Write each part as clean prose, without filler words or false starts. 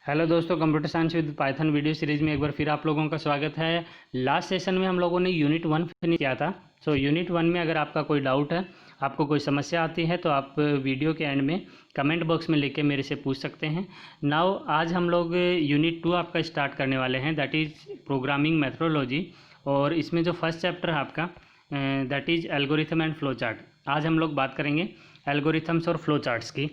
Hello दोस्तों, computer science with Python video series में एक बार फिर आप लोगों का स्वागत है। लास्ट सेशन में हम लोगों ने यूनिट 1 फिनिश किया था। यूनिट 1 में अगर आपका कोई डाउट है, आपको कोई समस्या आती है तो आप वीडियो के एंड में कमेंट बॉक्स में लिख के मेरे से पूछ सकते हैं। नाउ आज हम लोग यूनिट 2 आपका स्टार्ट करने वाले हैं, दैट इज़ प्रोग्रामिंग मेथोडोलॉजी। और इसमें जो फर्स्ट चैप्टर है आपका that is algorithm and flow chart. आज हम लोग बात करेंगे एल्गोरिथम्स और फ्लो चार्ट्स की।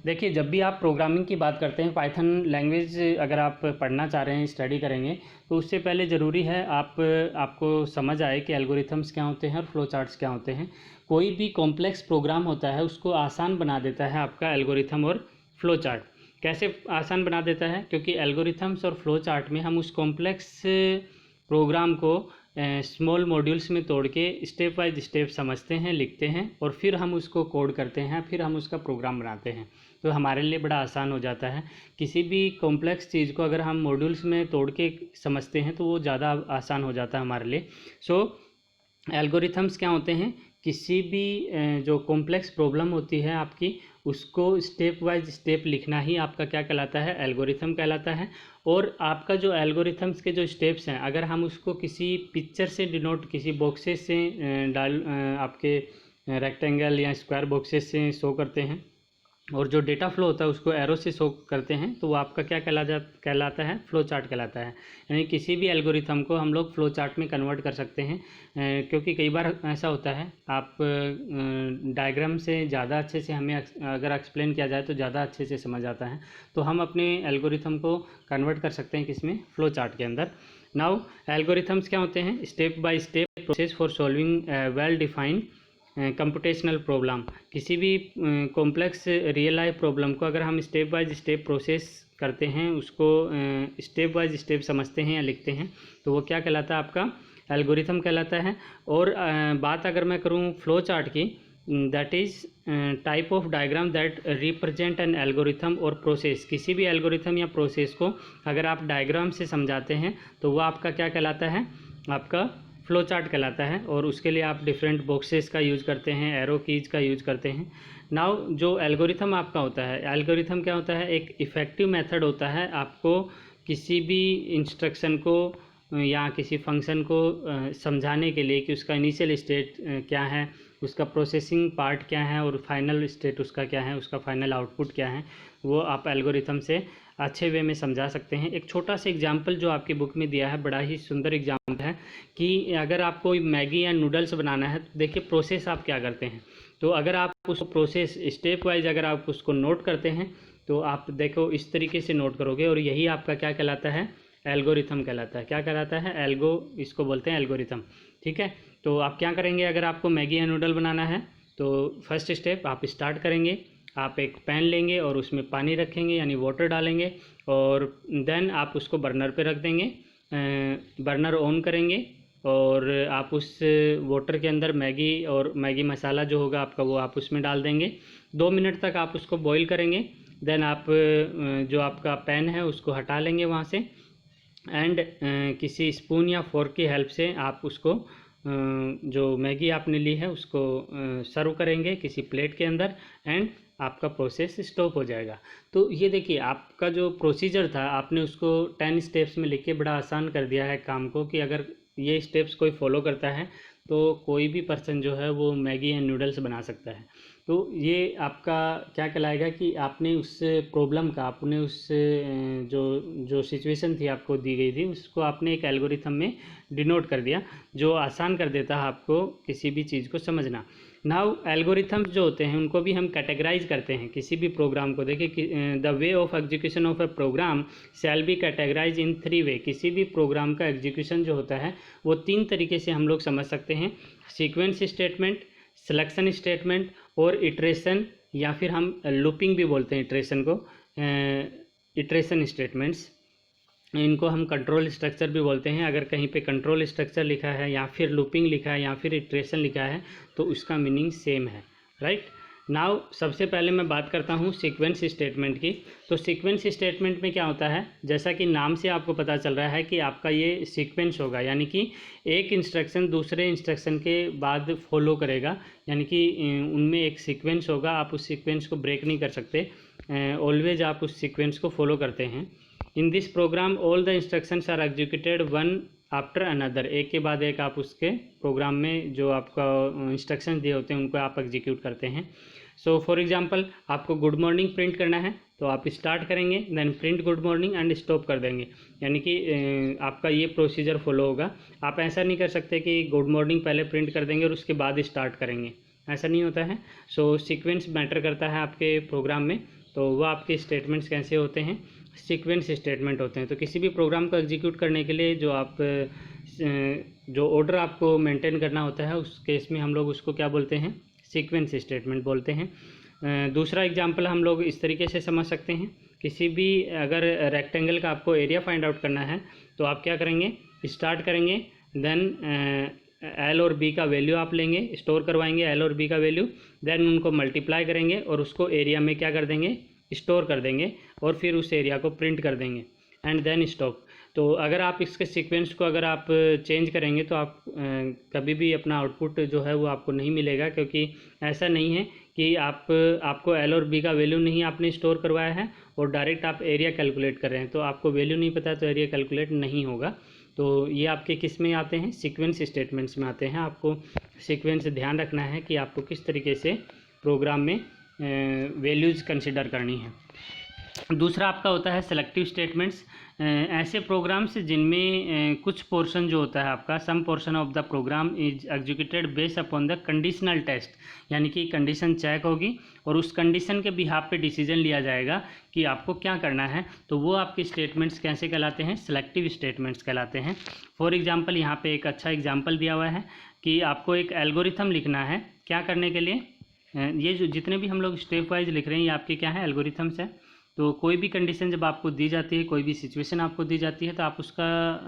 देखिए, जब भी आप प्रोग्रामिंग की बात करते हैं, पाइथन लैंग्वेज अगर आप पढ़ना चाह रहे हैं, स्टडी करेंगे, तो उससे पहले ज़रूरी है आपको समझ आए कि एल्गोरिथम्स क्या होते हैं और फ्लो चार्ट्स क्या होते हैं। कोई भी कॉम्प्लेक्स प्रोग्राम होता है उसको आसान बना देता है आपका एल्गोरिथम और फ्लो चार्ट। कैसे आसान बना देता है? क्योंकि एल्गोरिथम्स और फ्लो चार्ट में हम उस कॉम्प्लेक्स प्रोग्राम को स्मॉल मॉड्यूल्स में तोड़ के स्टेप बाय स्टेप समझते हैं, लिखते हैं और फिर हम उसको कोड करते हैं, फिर हम उसका प्रोग्राम बनाते हैं। तो हमारे लिए बड़ा आसान हो जाता है। किसी भी कॉम्प्लेक्स चीज़ को अगर हम मॉड्यूल्स में तोड़ के समझते हैं तो वो ज़्यादा आसान हो जाता है हमारे लिए। एल्गोरिथम्स क्या होते हैं? किसी भी जो कॉम्प्लेक्स प्रॉब्लम होती है आपकी, उसको स्टेप वाइज स्टेप लिखना ही आपका क्या कहलाता है? एल्गोरिथम कहलाता है। और आपका जो एल्गोरिथम्स के जो स्टेप्स हैं, अगर हम उसको किसी पिक्चर से डिनोट, किसी बॉक्सेस से आपके रेक्टेंगल या स्क्वायर बॉक्सेस से शो करते हैं और जो डेटा फ्लो होता है उसको एरो से शो करते हैं, तो वो आपका क्या कहलाता है? फ्लो चार्ट कहलाता है। यानी किसी भी एल्गोरिथम को हम लोग फ्लो चार्ट में कन्वर्ट कर सकते हैं। क्योंकि कई बार ऐसा होता है, आप डायग्राम से ज़्यादा अच्छे से हमें अगर एक्सप्लेन किया जाए तो ज़्यादा अच्छे से समझ आता है, तो हम अपने एल्गोरिथम को कन्वर्ट कर सकते हैं किसमें? फ्लो चार्ट के अंदर। नाउ एल्गोरिथम्स क्या होते हैं? Step by step process for solving well defined computational problem. किसी भी कॉम्प्लेक्स रियल लाइफ प्रॉब्लम को अगर हम स्टेप बाय स्टेप प्रोसेस करते हैं, उसको स्टेप बाय स्टेप समझते हैं या लिखते हैं, तो वो क्या कहलाता है? आपका एल्गोरिथम कहलाता है। और बात अगर मैं करूँ फ्लो चार्ट की, that is type of diagram that represent an algorithm और प्रोसेस। किसी भी एल्गोरिथम या प्रोसेस को अगर आप डायग्राम से समझाते हैं तो वो आपका क्या कहलाता है? आपका फ्लो चार्ट कहलाता है। और उसके लिए आप डिफरेंट बॉक्सेस का यूज़ करते हैं, एरो कीज का यूज़ करते हैं। नाउ जो एल्गोरिथम आपका होता है, एल्गोरिथम क्या होता है? एक इफ़ेक्टिव मेथड होता है आपको किसी भी इंस्ट्रक्शन को या किसी फंक्शन को समझाने के लिए कि उसका इनिशियल स्टेट क्या है, उसका प्रोसेसिंग पार्ट क्या है और फाइनल स्टेट उसका क्या है, उसका फाइनल आउटपुट क्या है, वो आप एल्गोरिथम से अच्छे वे में समझा सकते हैं। एक छोटा सा एग्जांपल जो आपकी बुक में दिया है, बड़ा ही सुंदर एग्जांपल है कि अगर आपको मैगी या नूडल्स बनाना है, तो देखिए प्रोसेस आप क्या करते हैं। तो अगर आप उस प्रोसेस स्टेप वाइज अगर आप उसको नोट करते हैं तो आप देखो इस तरीके से नोट करोगे, और यही आपका क्या कहलाता है? एल्गोरिथम कहलाता है। क्या कहलाता है? इसको बोलते हैं एल्गोरिथम। ठीक है, तो आप क्या करेंगे? अगर आपको मैगी या नूडल बनाना है तो फर्स्ट स्टेप आप स्टार्ट करेंगे, आप एक पैन लेंगे और उसमें पानी रखेंगे यानी वाटर डालेंगे, और देन आप उसको बर्नर पे रख देंगे, बर्नर ऑन करेंगे और आप उस वाटर के अंदर मैगी और मैगी मसाला जो होगा आपका वो आप उसमें डाल देंगे। 2 मिनट तक आप उसको बॉईल करेंगे। देन आप जो आपका पैन है उसको हटा लेंगे वहाँ से, एंड किसी स्पून या फोर्क की हेल्प से आप उसको जो मैगी आपने ली है उसको सर्व करेंगे किसी प्लेट के अंदर, एंड आपका प्रोसेस स्टॉप हो जाएगा। तो ये देखिए, आपका जो प्रोसीजर था आपने उसको 10 स्टेप्स में लिख के बड़ा आसान कर दिया है काम को, कि अगर ये स्टेप्स कोई फॉलो करता है तो कोई भी पर्सन जो है वो मैगी एंड नूडल्स बना सकता है। तो ये आपका क्या कहलाएगा कि आपने उस प्रॉब्लम का, आपने उस जो जो सिचुएशन थी आपको दी गई थी, उसको आपने एक एल्गोरिथम में डिनोट कर दिया, जो आसान कर देता है आपको किसी भी चीज़ को समझना। नाउ एल्गोरिथम्स जो होते हैं उनको भी हम कैटेगराइज करते हैं किसी भी प्रोग्राम को। देखिए, the way of execution of a program shall be categorize in 3 way. किसी भी प्रोग्राम का एग्जीक्यूशन जो होता है वो 3 तरीके से हम लोग समझ सकते हैं: सीक्वेंस स्टेटमेंट, सिलेक्शन स्टेटमेंट और इटरेशन, या फिर हम लूपिंग भी बोलते हैं इटरेशन को, इटरेशन स्टेटमेंट्स। इनको हम कंट्रोल स्ट्रक्चर भी बोलते हैं। अगर कहीं पे कंट्रोल स्ट्रक्चर लिखा है या फिर लूपिंग लिखा है या फिर इटरेशन लिखा है तो उसका मीनिंग सेम है, राइट। नाउ सबसे पहले मैं बात करता हूँ सीक्वेंस स्टेटमेंट की। तो सीक्वेंस स्टेटमेंट में क्या होता है? जैसा कि नाम से आपको पता चल रहा है कि आपका ये सीक्वेंस होगा, यानी कि एक इंस्ट्रक्शन दूसरे इंस्ट्रक्शन के बाद फॉलो करेगा, यानी कि उनमें एक सीक्वेंस होगा। आप उस सीक्वेंस को ब्रेक नहीं कर सकते, ऑलवेज आप उस सीक्वेंस को फॉलो करते हैं। In this program all the instructions are executed one after another, एक के बाद एक आप उसके प्रोग्राम में जो आपका इंस्ट्रक्शन दिए होते हैं उनको आप एग्जीक्यूट करते हैं। सो फॉर एग्जांपल आपको गुड मॉर्निंग प्रिंट करना है तो आप स्टार्ट करेंगे, then print good morning and stop कर देंगे, यानी कि आपका ये प्रोसीजर फॉलो होगा। आप ऐसा नहीं कर सकते कि गुड मॉर्निंग पहले प्रिंट कर देंगे और उसके बाद स्टार्ट करेंगे, ऐसा नहीं होता है। सो सीक्वेंस मैटर करता है आपके प्रोग्राम में। तो वो आपके स्टेटमेंट्स कैसे होते हैं, सीक्वेंस स्टेटमेंट होते हैं। तो किसी भी प्रोग्राम को एग्जीक्यूट करने के लिए जो ऑर्डर आपको मेंटेन करना होता है उस केस में हम लोग उसको क्या बोलते हैं, सीक्वेंस स्टेटमेंट बोलते हैं। दूसरा एग्जांपल हम लोग इस तरीके से समझ सकते हैं, किसी भी अगर रेक्टेंगल का आपको एरिया फाइंड आउट करना है तो आप क्या करेंगे, स्टार्ट करेंगे, देन एल और बी का वैल्यू आप लेंगे, स्टोर करवाएंगे एल और बी का वैल्यू, देन उनको मल्टीप्लाई करेंगे और उसको एरिया में क्या कर देंगे, स्टोर कर देंगे और फिर उस एरिया को प्रिंट कर देंगे एंड देन स्टॉप। तो अगर आप इसके सीक्वेंस को अगर आप चेंज करेंगे तो आप कभी भी अपना आउटपुट जो है वो आपको नहीं मिलेगा, क्योंकि ऐसा नहीं है कि आपको एल और बी का वैल्यू नहीं आपने स्टोर करवाया है और डायरेक्ट आप एरिया कैलकुलेट कर रहे हैं, तो आपको वैल्यू नहीं पता तो एरिया कैलकुलेट नहीं होगा। तो ये आपके किस में आते हैं, सीक्वेंस स्टेटमेंट्स में आते हैं। आपको सीक्वेंस ध्यान रखना है कि आपको किस तरीके से प्रोग्राम में वैल्यूज़ कंसिडर करनी है। दूसरा आपका होता है सेलेक्टिव स्टेटमेंट्स। ऐसे प्रोग्राम्स जिनमें कुछ पोर्शन जो होता है आपका, some portion of the program is executed based upon the conditional test, यानी कि कंडीशन चेक होगी और उस कंडीशन के बिहाफ पे डिसीजन लिया जाएगा कि आपको क्या करना है। तो वो आपके स्टेटमेंट्स कैसे कहलाते हैं, सेलेक्टिव स्टेटमेंट्स कहलाते हैं। फॉर एग्जांपल यहाँ पे एक अच्छा एग्जांपल दिया हुआ है कि आपको एक एल्गोरिथम लिखना है, क्या करने के लिए, ये जो जितने भी हम लोग स्टेप वाइज लिख रहे हैं ये आपके क्या है, एल्गोरिथम्स है। तो कोई भी कंडीशन जब आपको दी जाती है, कोई भी सिचुएशन आपको दी जाती है तो आप उसका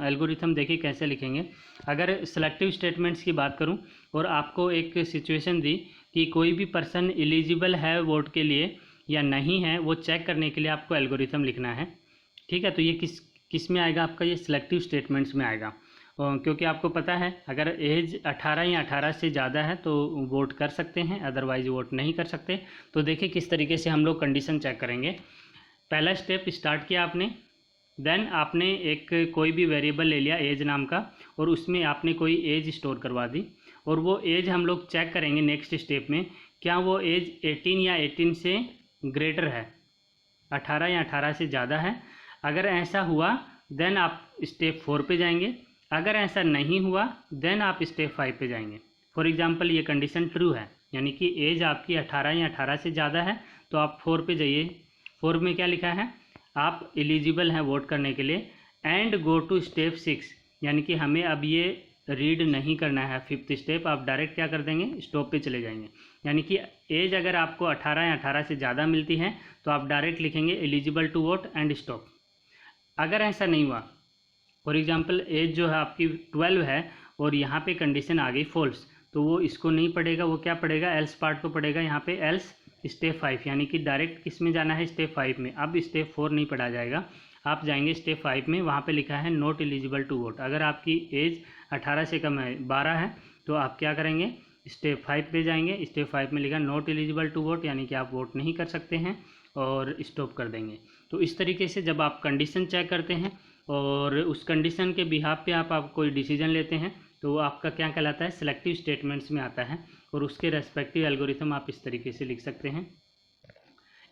एल्गोरिथम देखिए कैसे लिखेंगे। अगर सेलेक्टिव स्टेटमेंट्स की बात करूं और आपको एक सिचुएशन दी कि कोई भी पर्सन एलिजिबल है वोट के लिए या नहीं है, वो चेक करने के लिए आपको एल्गोरिथम लिखना है, ठीक है। तो ये किस में आएगा आपका, ये सेलेक्टिव स्टेटमेंट्स में आएगा। क्योंकि आपको पता है अगर एज 18 या 18 से ज़्यादा है तो वोट कर सकते हैं, अदरवाइज वोट नहीं कर सकते। तो देखिए किस तरीके से हम लोग कंडीशन चेक करेंगे। पहला स्टेप स्टार्ट किया आपने, देन आपने एक कोई भी वेरिएबल ले लिया एज नाम का और उसमें आपने कोई एज स्टोर करवा दी और वो एज हम लोग चेक करेंगे नेक्स्ट स्टेप में, क्या वो एज 18 या 18 से ग्रेटर है, 18 या 18 से ज़्यादा है। अगर ऐसा हुआ देन आप स्टेप 4 पे जाएंगे, अगर ऐसा नहीं हुआ देन आप स्टेप 5 पे जाएंगे। फॉर एग्जांपल ये कंडीशन ट्रू है, यानी कि एज आपकी 18 या 18 से ज़्यादा है, तो आप 4 पे जाइए। 4 में क्या लिखा है, आप एलिजिबल हैं वोट करने के लिए एंड गो टू स्टेप 6, यानी कि हमें अब ये रीड नहीं करना है 5th स्टेप, आप डायरेक्ट क्या कर देंगे, स्टॉप पे चले जाएंगे। यानी कि एज अगर आपको 18 या 18 से ज़्यादा मिलती है तो आप डायरेक्ट लिखेंगे eligible to vote and stop. अगर ऐसा नहीं हुआ, फॉर एग्जांपल एज जो है आपकी 12 है और यहाँ पे कंडीशन आ गई फॉल्स, तो वो इसको नहीं पढ़ेगा, वो क्या पढ़ेगा, एल्स पार्ट को पढ़ेगा यहाँ पे, एल्स स्टेप 5, यानी कि डायरेक्ट किस में जाना है, स्टेप 5 में। अब स्टेप 4 नहीं पढ़ा जाएगा, आप जाएंगे स्टेप 5 में, वहाँ पे लिखा है नॉट एलिजिबल टू वोट। अगर आपकी एज 18 से कम है, 12 है, तो आप क्या करेंगे, स्टेप 5 पे जाएंगे। स्टेप 5 में लिखा नॉट एलिजिबल टू वोट, यानी कि आप वोट नहीं कर सकते हैं और स्टॉप कर देंगे। तो इस तरीके से जब आप कंडीशन चेक करते हैं और उस कंडीशन के बिहाफ पे आप कोई डिसीजन लेते हैं तो वो आपका क्या कहलाता है, सेलेक्टिव स्टेटमेंट्स में आता है और उसके रेस्पेक्टिव एल्गोरिथम आप इस तरीके से लिख सकते हैं।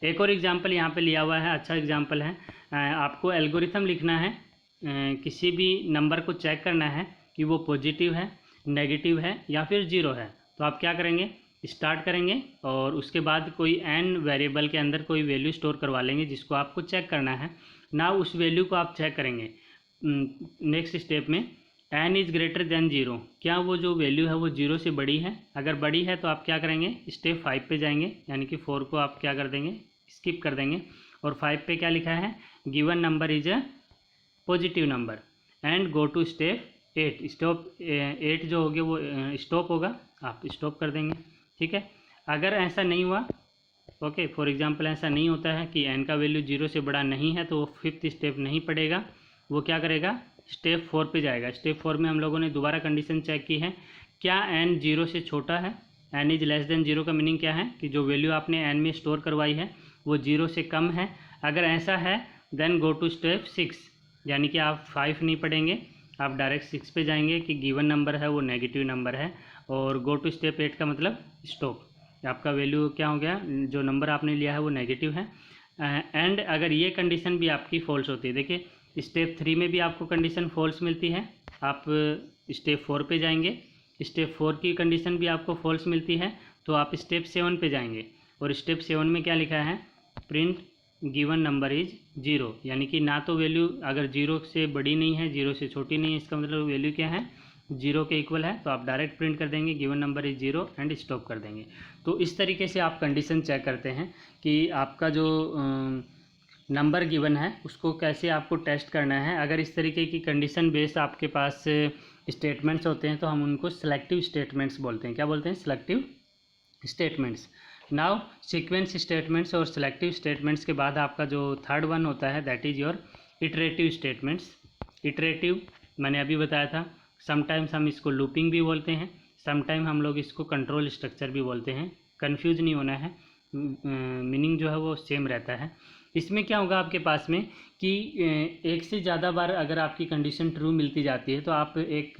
एक और एग्जांपल यहाँ पे लिया हुआ है, अच्छा एग्जांपल है। आपको एल्गोरिथम लिखना है, किसी भी नंबर को चेक करना है कि वो पॉजिटिव है, नेगेटिव है या फिर 0 है। तो आप क्या करेंगे, स्टार्ट करेंगे और उसके बाद कोई n वेरिएबल के अंदर कोई वैल्यू स्टोर करवा लेंगे जिसको आपको चेक करना है ना। उस वैल्यू को आप चेक करेंगे नेक्स्ट स्टेप में, n इज़ ग्रेटर देन 0, क्या वो जो वैल्यू है वो 0 से बड़ी है। अगर बड़ी है तो आप क्या करेंगे, स्टेप 5 पे जाएंगे, यानी कि 4 को आप क्या कर देंगे, स्किप कर देंगे। और 5 पे क्या लिखा है, given number is a positive number and go to step 8। Stop 8 जो होगा वो स्टॉप होगा, आप स्टॉप कर देंगे, ठीक है। अगर ऐसा नहीं हुआ, ओके, फॉर एग्जांपल ऐसा नहीं होता है कि n का वैल्यू 0 से बड़ा नहीं है, तो वो 5th स्टेप नहीं पड़ेगा, वो क्या करेगा, स्टेप 4 पे जाएगा। स्टेप 4 में हम लोगों ने दोबारा कंडीशन चेक की है, क्या n 0 से छोटा है, n इज लेस देन 0 का मीनिंग क्या है कि जो वैल्यू आपने n में स्टोर करवाई है वो 0 से कम है। अगर ऐसा है देन गो टू स्टेप 6, यानी कि आप 5 नहीं पढ़ेंगे, आप डायरेक्ट 6 पे जाएंगे कि गिवन नंबर है वो नेगेटिव नंबर है। और गो टू स्टेप 8 का मतलब स्टॉप, आपका वैल्यू क्या हो गया, जो नंबर आपने लिया है वो नेगेटिव है। एंड अगर ये कंडीशन भी आपकी फॉल्स होती है, देखिए स्टेप 3 में भी आपको कंडीशन फॉल्स मिलती है, आप स्टेप 4 पे जाएंगे, स्टेप 4 की कंडीशन भी आपको फॉल्स मिलती है तो आप स्टेप 7 पे जाएंगे। और स्टेप 7 में क्या लिखा है, प्रिंट गिवन नंबर इज 0, यानी कि ना तो वैल्यू अगर 0 से बड़ी नहीं है 0 से छोटी नहीं है, इसका मतलब वैल्यू क्या है 0 के इक्वल है, तो आप डायरेक्ट प्रिंट कर देंगे given number is 0 and stop कर देंगे। तो इस तरीके से आप कंडीशन चेक करते हैं कि आपका जो नंबर गिवन है उसको कैसे आपको टेस्ट करना है। अगर इस तरीके की कंडीशन बेस्ड आपके पास स्टेटमेंट्स होते हैं तो हम उनको सिलेक्टिव स्टेटमेंट्स बोलते हैं। क्या बोलते हैं, selective statements. Now sequence statements और सिलेक्टिव स्टेटमेंट्स के बाद आपका जो थर्ड वन होता है that is your iterative statements. Iterative मैंने अभी बताया था, समटाइम्स हम इसको लूपिंग भी बोलते हैं, समटाइम हम लोग इसको कंट्रोल स्ट्रक्चर भी बोलते हैं। कंफ्यूज नहीं होना है, मीनिंग जो है वो सेम रहता है। इसमें क्या होगा आपके पास में कि एक से ज़्यादा बार अगर आपकी कंडीशन ट्रू मिलती जाती है तो आप एक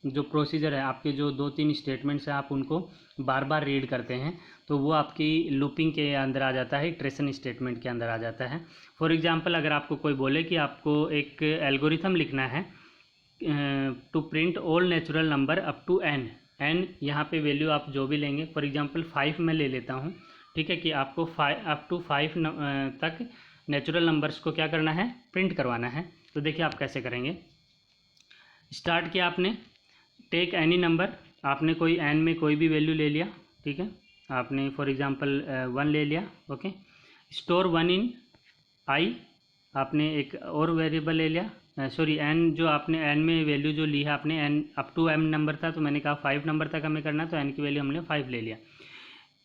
जो प्रोसीजर है, आपके जो 2-3 स्टेटमेंट्स हैं आप उनको बार बार रीड करते हैं तो वो आपकी लूपिंग के अंदर आ जाता है, इटरेशन स्टेटमेंट के अंदर आ जाता है। फॉर एग्जांपल अगर आपको कोई बोले कि आपको एक एल्गोरिथम लिखना है to print all natural number up to n, यहाँ पे वैल्यू आप जो भी लेंगे, फॉर एग्जांपल 5 मैं ले लेता हूँ, ठीक है, कि आपको अप टू 5 तक नेचुरल नंबर्स को क्या करना है, प्रिंट करवाना है। तो देखिए आप कैसे करेंगे। स्टार्ट किया आपने, टेक एनी नंबर, आपने कोई n में कोई भी वैल्यू ले लिया, ठीक है, आपने फॉर एग्जांपल 1 ले लिया, ओके। स्टोर 1 इन i, आपने एक और वेरिएबल ले लिया, सॉरी n, जो आपने n में वैल्यू जो ली है आपने n up to m number था तो मैंने कहा 5 नंबर तक हमें करना, तो n की वैल्यू हमने 5 ले लिया।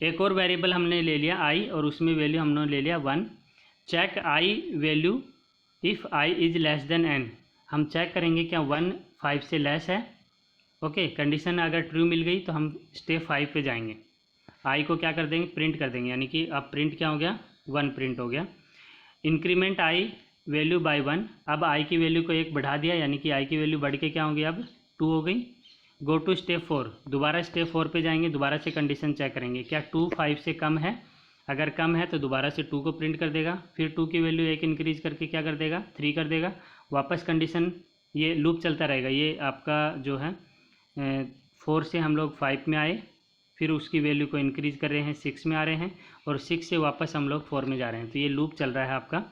एक और वेरिएबल हमने ले लिया i और उसमें वैल्यू हमने ले लिया 1। Check i value if i is less then n, हम चेक करेंगे क्या 1 5 से लेस है, ओके। कंडीशन अगर ट्रू मिल गई तो हम स्टेप 5 पे जाएंगे, i को क्या कर देंगे, प्रिंट कर देंगे, यानी कि अब प्रिंट क्या हो गया, 1 प्रिंट हो गया। इंक्रीमेंट i वैल्यू बाय 1, अब i की वैल्यू को 1 बढ़ा दिया, यानी कि i की वैल्यू बढ़ के क्या हो गई, अब 2 हो गई। गो टू स्टेप 4, दोबारा स्टेप 4 पे जाएंगे, दोबारा से कंडीशन चेक करेंगे क्या 2 5 से कम है, अगर कम है तो दोबारा से 2 को प्रिंट कर देगा, फिर 2 की वैल्यू 1 इंक्रीज करके क्या कर देगा, 3 कर देगा, वापस कंडीशन, ये लूप चलता रहेगा। ये आपका जो है 4 से हम लोग 5 में आए, फिर उसकी वैल्यू को इंक्रीज कर रहे हैं, 6 में आ रहे हैं, और 6 से वापस हम लोग 4 में जा रहे हैं। तो ये लूप चल रहा है आपका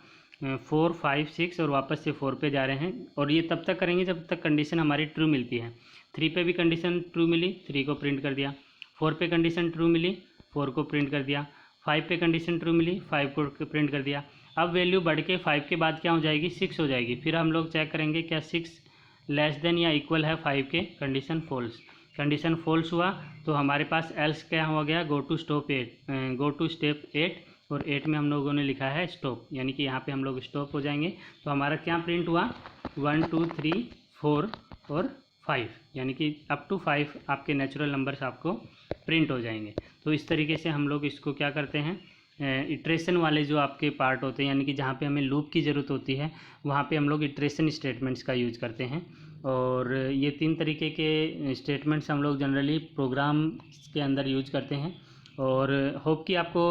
4 5 6 और वापस से 4 पे जा रहे हैं, और ये तब तक करेंगे जब तक कंडीशन हमारी ट्रू मिलती है। 3 पे भी कंडीशन ट्रू मिली, 3 को प्रिंट कर दिया। 4 पे कंडीशन ट्रू मिली, 4 को प्रिंट कर दिया। 5 पे कंडीशन ट्रू मिली, 5 को प्रिंट कर दिया। अब वैल्यू बढ़ के 5 के बाद क्या हो जाएगी, 6 हो जाएगी। फिर हम लोग चेक करेंगे क्या 6 लेस देन या इक्वल है 5 के, कंडीशन फॉल्स। कंडीशन फॉल्स हुआ तो हमारे पास एल्स क्या हो गया, गो टू स्टेप 8, और 8 में हम लोगों ने लिखा है स्टॉप, यानी कि यहाँ पे हम लोग स्टॉप हो जाएंगे। तो हमारा क्या प्रिंट हुआ, 1 2 3 4 और 5, यानी कि अप टू 5 आपके नेचुरल नंबर्स आपको प्रिंट हो जाएंगे। तो इस तरीके से हम लोग इसको क्या करते हैं, इटरेशन वाले जो आपके पार्ट होते हैं, यानी कि जहाँ पे हमें लूप की ज़रूरत होती है वहाँ पे हम लोग इटरेशन स्टेटमेंट्स का यूज करते हैं। और ये 3 तरीके के स्टेटमेंट्स हम लोग जनरली प्रोग्राम के अंदर यूज करते हैं। और होप कि आपको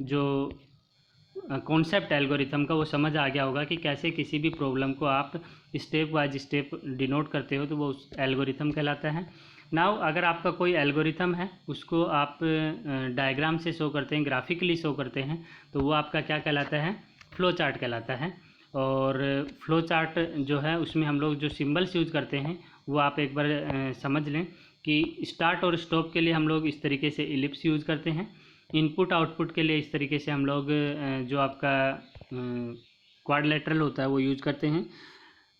जो कॉन्सेप्ट एल्गोरिथम का वो समझ आ गया होगा कि कैसे किसी भी प्रॉब्लम को आप स्टेप बाय स्टेप डिनोट करते हो तो वो उस एल्गोरिथम कहलाता है। नाउ अगर आपका कोई एल्गोरिथम है उसको आप डायग्राम से शो करते हैं, ग्राफिकली शो करते हैं, तो वो आपका क्या कहलाता है, फ्लो चार्ट कहलाता है। और फ्लो चार्ट जो है उसमें हम लोग जो सिंबल्स यूज करते हैं वो आप एक बार समझ लें कि स्टार्ट और स्टॉप के लिए हम लोग इस तरीके से इलिप्स यूज़ करते हैं। इनपुट आउटपुट के लिए इस तरीके से हम लोग जो आपका क्वाड्रिलेटरल होता है वो यूज़ करते हैं।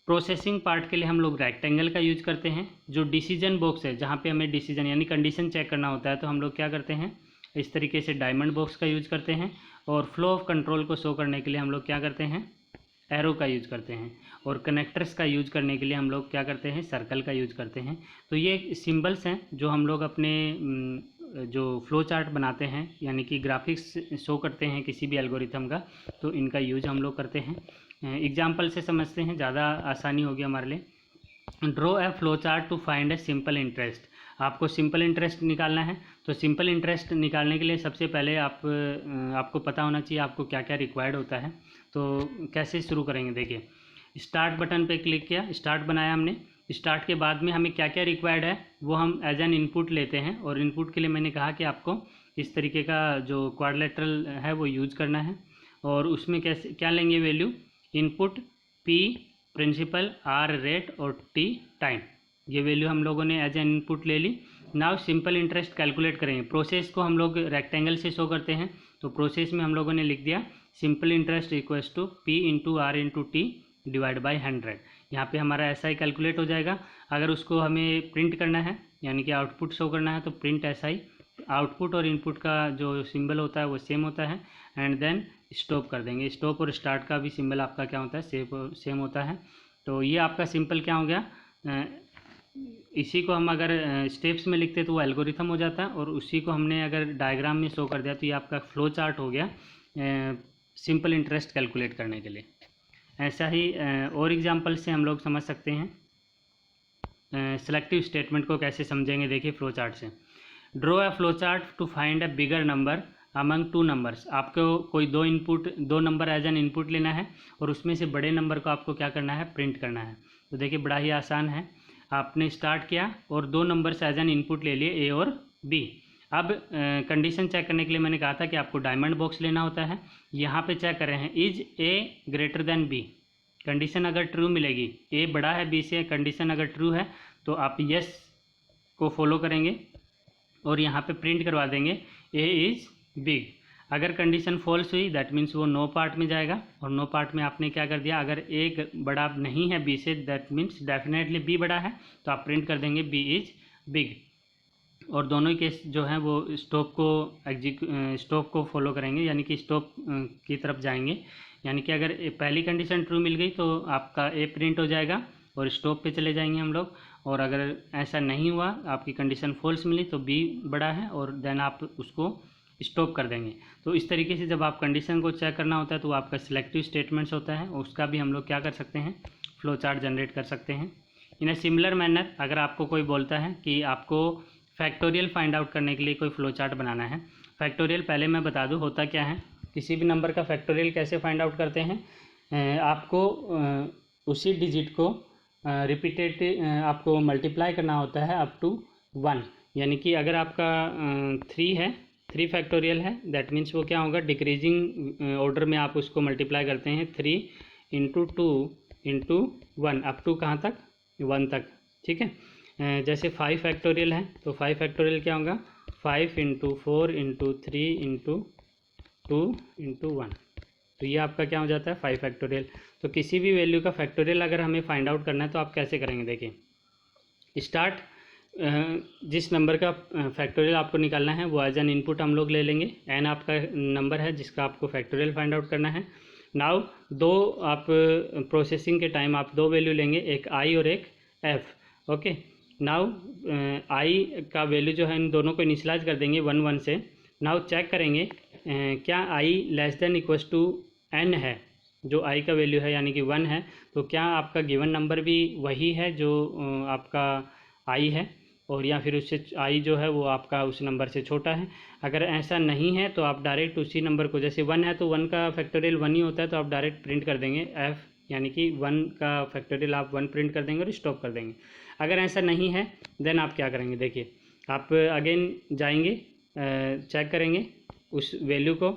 प्रोसेसिंग पार्ट के लिए हम लोग रेक्टेंगल का यूज़ करते हैं। जो डिसीजन बॉक्स है जहाँ पे हमें डिसीजन यानी कंडीशन चेक करना होता है तो हम लोग क्या करते हैं, इस तरीके से डायमंड बॉक्स का यूज़ करते हैं। और फ्लो ऑफ कंट्रोल को शो करने के लिए हम लोग क्या करते हैं, एरो का यूज़ करते हैं। और कनेक्टर्स का यूज़ करने के लिए हम लोग क्या करते हैं, सर्कल का यूज़ करते हैं। तो ये सिंबल्स हैं जो हम लोग अपने जो फ्लो चार्ट बनाते हैं यानी कि ग्राफिक्स शो करते हैं किसी भी एल्गोरिथम का, तो इनका यूज़ हम लोग करते हैं। एग्जाम्पल से समझते हैं, ज़्यादा आसानी होगी हमारे लिए। Draw a flow chart to find a simple interest. आपको सिंपल इंटरेस्ट निकालना है, तो सिंपल इंटरेस्ट निकालने के लिए सबसे पहले आपको पता होना चाहिए आपको क्या क्या रिक्वायर्ड होता है। तो कैसे शुरू करेंगे, देखिए स्टार्ट बटन पे क्लिक किया, स्टार्ट बनाया हमने। स्टार्ट के बाद में हमें क्या क्या रिक्वायर्ड है वो हम एज एन इनपुट लेते हैं, और इनपुट के लिए मैंने कहा कि आपको इस तरीके का जो क्वाड्रिलेटरल है वो यूज करना है। और उसमें कैसे क्या लेंगे value, input P principal, R rate और T टाइम, ये वैल्यू हम लोगों ने एज एन इनपुट ले ली। नाउ सिंपल इंटरेस्ट कैलकुलेट करेंगे। प्रोसेस को हम लोग रेक्टेंगल से शो करते हैं, तो प्रोसेस में हम लोगों ने लिख दिया simple interest equals to P into R into T divide by 100। यहाँ पे हमारा ऐसा ही कैलकुलेट हो जाएगा। अगर उसको हमें प्रिंट करना है यानी कि आउटपुट शो करना है तो प्रिंट ऐसा ही, आउटपुट और इनपुट का जो सिंबल होता है वो सेम होता है। एंड देन स्टॉप कर देंगे। स्टॉप और स्टार्ट का भी सिंबल आपका क्या होता है, सेम होता है। तो ये आपका सिंपल क्या हो गया, इसी को हम अगर स्टेप्स में लिखते तो वो एल्गोरिथम हो जाता है, और उसी को हमने अगर डायग्राम में शो कर दिया तो ये आपका फ्लो चार्ट हो गया सिंपल इंटरेस्ट कैलकुलेट करने के लिए। ऐसा ही और एग्जांपल से हम लोग समझ सकते हैं। सेलेक्टिव स्टेटमेंट को कैसे समझेंगे, देखिए फ्लो चार्ट से। Draw a flow chart to find a bigger number among two numbers. आपको कोई दो नंबर एज एन इनपुट लेना है, और उसमें से बड़े नंबर को आपको क्या करना है, प्रिंट करना है। तो देखिए बड़ा ही आसान है, आपने स्टार्ट किया और दो नंबर्स एज एन इनपुट ले लिए, A और B। अब कंडीशन चेक करने के लिए मैंने कहा था कि आपको डायमंड बॉक्स लेना होता है। यहाँ पे चेक कर रहे हैं is A greater than B। Condition अगर ट्रू मिलेगी, A बड़ा है B से, कंडीशन अगर ट्रू है तो आप यस को फॉलो करेंगे और यहाँ पे प्रिंट करवा देंगे A इज़ बिग। अगर कंडीशन फॉल्स हुई दैट मीन्स वो नो पार्ट में जाएगा, और नो पार्ट में आपने क्या कर दिया, अगर A बड़ा नहीं है B say that means definitely B बड़ा है, तो आप प्रिंट कर देंगे B इज़ बिग। और दोनों ही केस जो हैं वो स्टॉप को फॉलो करेंगे, यानी कि स्टॉप की तरफ जाएंगे। यानी कि अगर पहली कंडीशन ट्रू मिल गई तो आपका A प्रिंट हो जाएगा और स्टॉप पे चले जाएंगे हम लोग। और अगर ऐसा नहीं हुआ, आपकी कंडीशन फॉल्स मिली तो B बड़ा है और देन आप उसको स्टॉप कर देंगे। तो इस तरीके से जब आप कंडीशन को चेक करना होता है तो आपका सिलेक्टिव स्टेटमेंट्स होता है, उसका भी हम लोग क्या कर सकते हैं, फ्लो चार्ट जनरेट कर सकते हैं। इन ए सिमिलर मैनर अगर आपको कोई बोलता है कि आपको फैक्टोरियल फाइंड आउट करने के लिए कोई फ्लो चार्ट बनाना है। फैक्टोरियल पहले मैं बता दूं होता क्या है, किसी भी नंबर का फैक्टोरियल कैसे फाइंड आउट करते हैं, आपको उसी डिजिट को आपको मल्टीप्लाई करना होता है अप टू 1। यानी कि अगर आपका 3 है, 3 फैक्टोरियल है, दैट मीन्स वो क्या होगा, डिक्रीजिंग ऑर्डर में आप उसको मल्टीप्लाई करते हैं 3 इंटू 2 इंटू 1 अप टू कहाँ तक, 1 तक। ठीक है, जैसे 5 फैक्टोरियल है तो 5 फैक्टोरियल क्या होगा, 5 इंटू 4 इंटू 3 इंटू 2 इंटू 1। तो ये आपका क्या हो जाता है, 5 फैक्टोरियल। तो किसी भी वैल्यू का फैक्टोरियल अगर हमें फाइंड आउट करना है तो आप कैसे करेंगे, देखिए स्टार्ट, जिस नंबर का फैक्टोरियल आपको निकालना है वो एज एन इनपुट हम लोग ले लेंगे। n आपका नंबर है जिसका आपको फैक्टोरियल फाइंड आउट करना है। नाउ दो आप प्रोसेसिंग के टाइम आप दो वैल्यू लेंगे, एक i और एक f। ओके, नाउ i का वैल्यू जो है इन दोनों को इनिशियलाइज कर देंगे 1 1 से। नाउ चेक करेंगे क्या i less than equals to n है, जो i का वैल्यू है यानी कि 1 है, तो क्या आपका गिवन नंबर भी वही है जो आपका i है, और या फिर उससे i जो है वो आपका उस नंबर से छोटा है। अगर ऐसा नहीं है तो आप डायरेक्ट उसी नंबर को, जैसे 1 है तो 1 का फैक्टोरियल 1 ही होता है, तो आप डायरेक्ट प्रिंट कर देंगे f, यानी कि 1 का फैक्टोरियल आप 1 प्रिंट कर देंगे और स्टॉप कर देंगे। अगर ऐसा नहीं है देन आप क्या करेंगे, देखिए आप अगेन जाएंगे, चेक करेंगे उस वैल्यू को,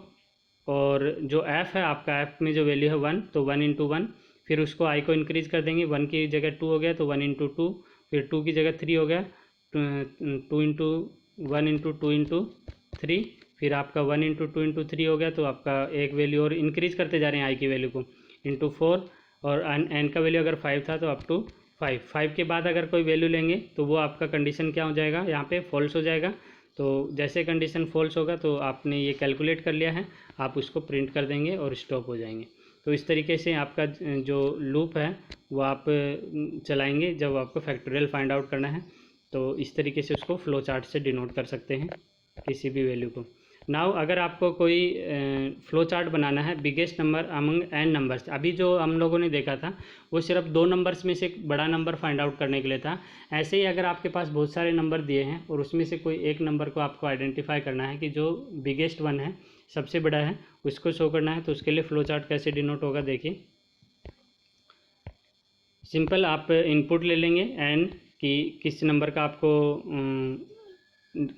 और जो f है आपका, f में जो वैल्यू है 1, तो 1 इंटू 1, फिर उसको i को इंक्रीज कर देंगे, 1 की जगह 2 हो गया तो 1 इंटू 2, फिर 2 की जगह 3 हो गया, 2 इंटू 1 इंटू 2 इंटू 3, फिर आपका 1 इंटू 2 इंटू 3 हो गया, तो आपका एक वैल्यू और इंक्रीज करते जा रहे हैं i की वैल्यू को, इंटू 4, और n का वैल्यू अगर 5 था तो अप टू 5 के बाद अगर कोई वैल्यू लेंगे तो वो आपका कंडीशन क्या हो जाएगा, यहाँ पे फॉल्स हो जाएगा। तो जैसे कंडीशन फॉल्स होगा तो आपने ये कैलकुलेट कर लिया है, आप उसको प्रिंट कर देंगे और स्टॉप हो जाएंगे। तो इस तरीके से आपका जो लूप है वो आप चलाएंगे जब आपको फैक्टोरियल फाइंड आउट करना है। तो इस तरीके से उसको फ्लो चार्ट से डिनोट कर सकते हैं किसी भी वैल्यू को। नाउ अगर आपको कोई फ्लो चार्ट बनाना है biggest number among n numbers, अभी जो हम लोगों ने देखा था वो सिर्फ 2 नंबर्स में से एक बड़ा नंबर फाइंड आउट करने के लिए था। ऐसे ही अगर आपके पास बहुत सारे नंबर दिए हैं और उसमें से कोई एक नंबर को आपको आइडेंटिफाई करना है कि जो बिगेस्ट वन है, सबसे बड़ा है, उसको शो करना है, तो उसके लिए फ्लो चार्ट कैसे डिनोट होगा देखिए। सिंपल आप इनपुट ले लेंगे एन कि किस नंबर का आपको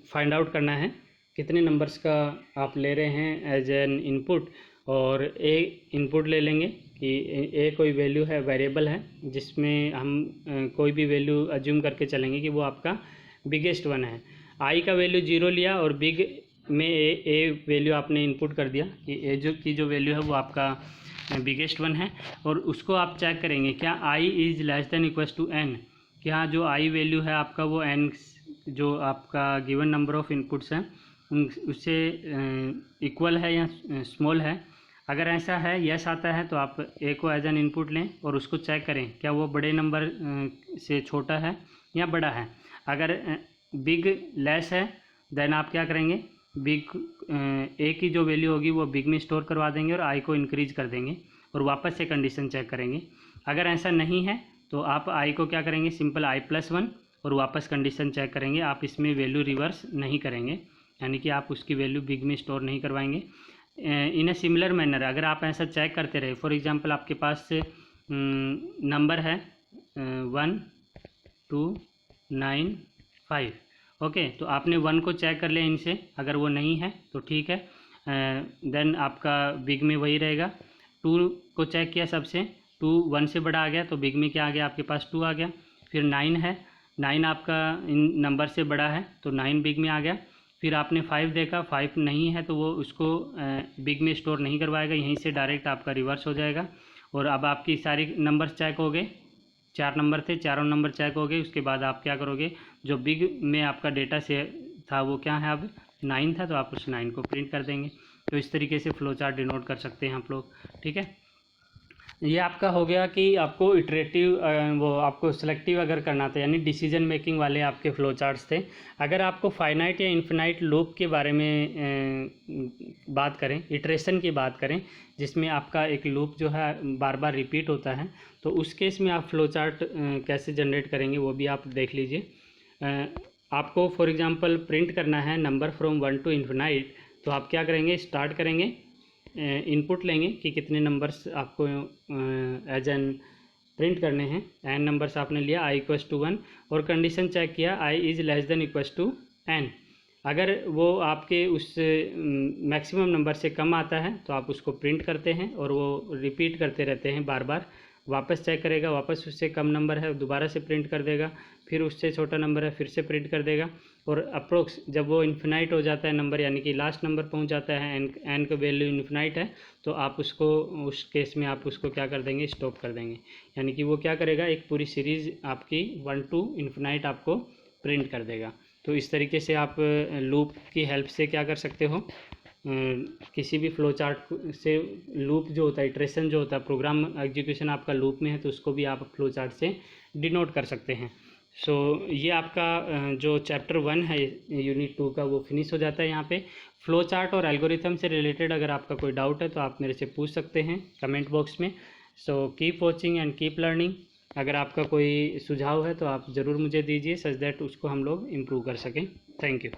फाइंड आउट करना है, कितने नंबर्स का आप ले रहे हैं एज एन इनपुट, और ए इनपुट ले लेंगे कि ए कोई वैल्यू है, वेरिएबल है, जिसमें हम कोई भी वैल्यू अज्यूम करके चलेंगे कि वो आपका बिगेस्ट वन है। आई का वैल्यू 0 लिया और बिग में ए वैल्यू आपने इनपुट कर दिया कि ए जो वैल्यू है वो आपका बिगेस्ट वन है, और उसको आप चेक करेंगे क्या I is less than equal to N, क्या जो आई वैल्यू है आपका वो एन जो आपका गिवन नंबर ऑफ इनपुट्स हैं उससे इक्वल है या स्मॉल है। अगर ऐसा है, यस आता है, तो आप ए को एज एन इनपुट लें और उसको चेक करें क्या वो बड़े नंबर से छोटा है या बड़ा है। अगर बिग लेस है देन आप क्या करेंगे, बिग ए की जो वैल्यू होगी वो बिग में स्टोर करवा देंगे और आई को इंक्रीज कर देंगे और वापस से कंडीशन चेक करेंगे। अगर ऐसा नहीं है तो आप आई को क्या करेंगे, सिंपल आई प्लस वन और वापस कंडीशन चेक करेंगे। आप इसमें वैल्यू रिवर्स नहीं करेंगे, यानी कि आप उसकी वैल्यू बिग में स्टोर नहीं करवाएंगे। इन अ सिमिलर मैनर अगर आप ऐसा चेक करते रहे, फॉर एग्जांपल आपके पास नंबर है 1 2 9 5, ओके, तो आपने 1 को चेक कर लिया इनसे, अगर वो नहीं है तो ठीक है, देन आपका बिग में वही रहेगा। 2 को चेक किया सबसे, 2 1 से बड़ा आ गया तो बिग में क्या आ गया आपके पास 2 आ गया। फिर 9 है, 9 आपका इन नंबर से बड़ा है तो 9 बिग में आ गया। फिर आपने 5 देखा, 5 नहीं है तो वो उसको बिग में स्टोर नहीं करवाएगा, यहीं से डायरेक्ट आपका रिवर्स हो जाएगा। और अब आपकी सारी नंबर्स चेक हो गए, 4 नंबर थे, चारों नंबर चेक हो गए। उसके बाद आप क्या करोगे, जो बिग में आपका डेटा से था वो क्या है, अब 9 था तो आप उस 9 को प्रिंट कर देंगे। तो इस तरीके से फ्लो चार्ट डिनोट कर सकते हैं आप लोग, ठीक है। ये आपका हो गया कि आपको इटरेटिव वो आपको सेलेक्टिव अगर करना था, यानी डिसीजन मेकिंग वाले आपके फ्लो चार्ट्स थे। अगर आपको फाइनाइट या इन्फिनाइट लूप के बारे में बात करें, इटरेशन की बात करें, जिसमें आपका एक लूप जो है बार बार रिपीट होता है, तो उस केस में आप फ्लो चार्ट कैसे जनरेट करेंगे वो भी आप देख लीजिए। आपको फॉर एग्जांपल प्रिंट करना है नंबर फ्रॉम 1 टू इन्फिनाइट, तो आप क्या करेंगे, स्टार्ट करेंगे, इनपुट लेंगे कि कितने नंबर्स आपको एज एन प्रिंट करने हैं। एन नंबर्स आपने लिया, आई इक्वस टू 1, और कंडीशन चेक किया I is less than equal to N. अगर वो आपके उस मैक्सिमम नंबर से कम आता है तो आप उसको प्रिंट करते हैं और वो रिपीट करते रहते हैं बार बार। वापस चेक करेगा, वापस उससे कम नंबर है दोबारा से प्रिंट कर देगा, फिर उससे छोटा नंबर है फिर से प्रिंट कर देगा, और अप्रोक्स जब वो इन्फिनाइट हो जाता है नंबर, यानी कि लास्ट नंबर पहुंच जाता है, एन का वैल्यू इन्फिनाइट है, तो आप उसको उस केस में आप उसको क्या कर देंगे, स्टॉप कर देंगे। यानी कि वो क्या करेगा, एक पूरी सीरीज़ आपकी 1 टू इन्फिनाइट आपको प्रिंट कर देगा। तो इस तरीके से आप लूप की हेल्प से क्या कर सकते हो, किसी भी फ्लो चार्ट से लूप जो होता है, इटरेशन जो होता है, प्रोग्राम एग्जीक्यूशन आपका लूप में है तो उसको भी आप फ्लो चार्ट से डिनोट कर सकते हैं। सो ये आपका जो चैप्टर 1 है यूनिट 2 का वो फिनिश हो जाता है यहाँ पे। फ्लो चार्ट और एल्गोरिथम से रिलेटेड अगर आपका कोई डाउट है तो आप मेरे से पूछ सकते हैं कमेंट बॉक्स में। So keep watching and keep learning. अगर आपका कोई सुझाव है तो आप ज़रूर मुझे दीजिए, सच दैट उसको हम लोग इम्प्रूव कर सकें। Thank you.